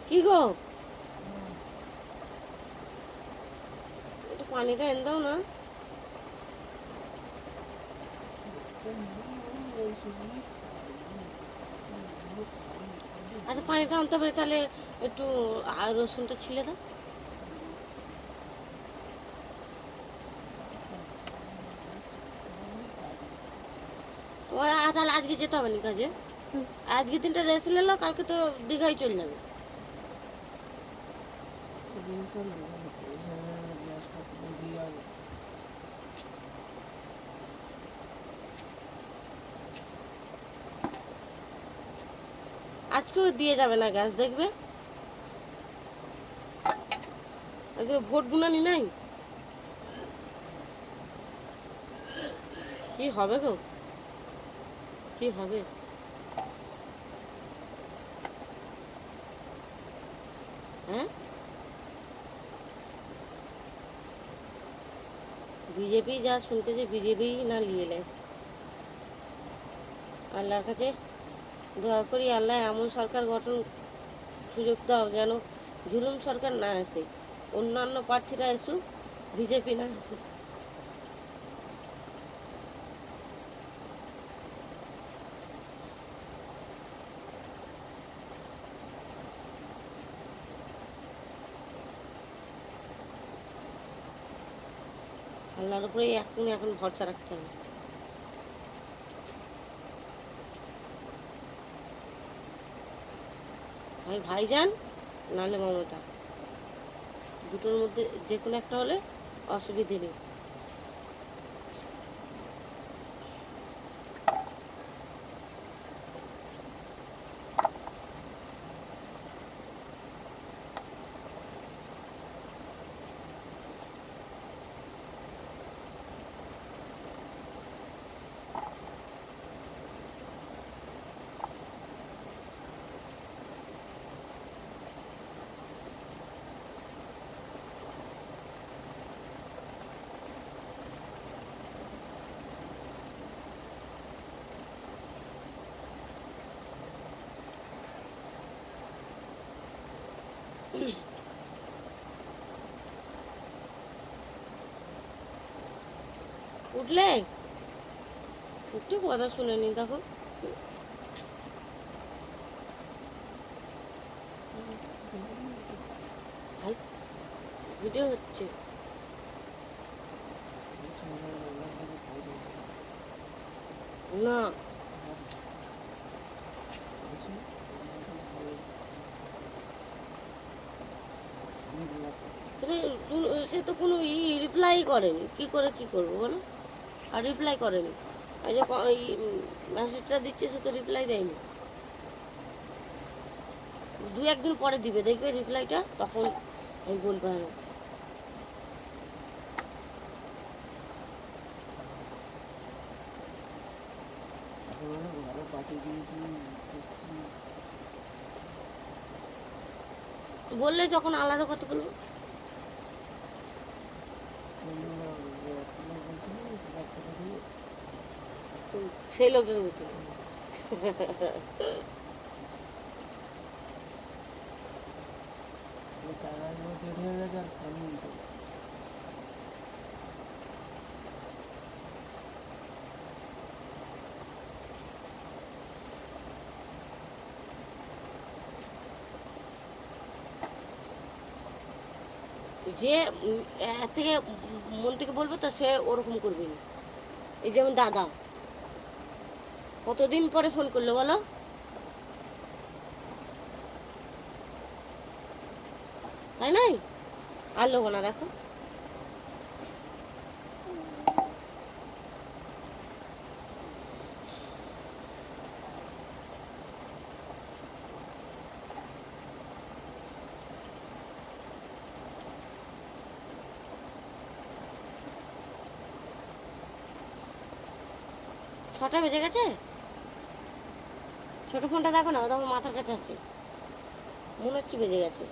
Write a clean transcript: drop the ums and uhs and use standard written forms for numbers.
কি গো, একটু পানিটা এনে দাও না। আচ্ছা পানিটা আনতে হবে, তাহলে একটু রসুনটা ছিলে দাও। তাহলে আজকে যেতে হবে না কাজে, আজকে দিনটা রেস্ট নিলো, কালকে তো দীঘায় চলে যাবে। আজকেও দিয়ে যাবে না গ্যাস, দেখবে আজকে ভোট গুনানি নাই। কি হবে গো, কি হবে? হ্যাঁ, বিজেপি যা শুনতেছে, বিজেপি না নিয়ে নেয়। আল্লাহর কাছে দোয়া করি, আল্লাহ এমন সরকার গঠন সুযোগ দাও যেন জুলুম সরকার না আসে, অন্যান্য প্রার্থীরা এসুক, বিজেপি না আসে। আল্লাহর উপরে এখন ভরসা রাখতে হবে। হয় ভাইজান, নাহলে মমতা, দুটোর মধ্যে যে কোনো একটা হলে অসুবিধে নেই। উঠলে একটু কথা শুনে নি, দেখো ভাই, ভিডিও হচ্ছে না। সে তো কোনো রিপ্লাই করেনি, কি করে কি করবো বলো, আর রিপ্লাই করেনি। এই যে মেসেজটা দিচ্ছে, সে তো রিপ্লাই দেয়নি। দু একদিন পরে দিবে, দেখবে রিপ্লাইটা, তখন আমি বলবো। হ্যাঁ, বললে যখন আলাদা কথা বলবো। সেই লোকটার মতো যে এর থেকে মন থেকে বলবো, তা সে ওরকম করবে না। এই যেমন দাদা কতদিন পরে ফোন করলো বলো, তাই নাই? আর লোক না, দেখো ছটা বেজে গেছে। ছোট ফোনটা দেখো না, ও তখন মাথার কাছে আছে, মনে হচ্ছে বেজে গেছে।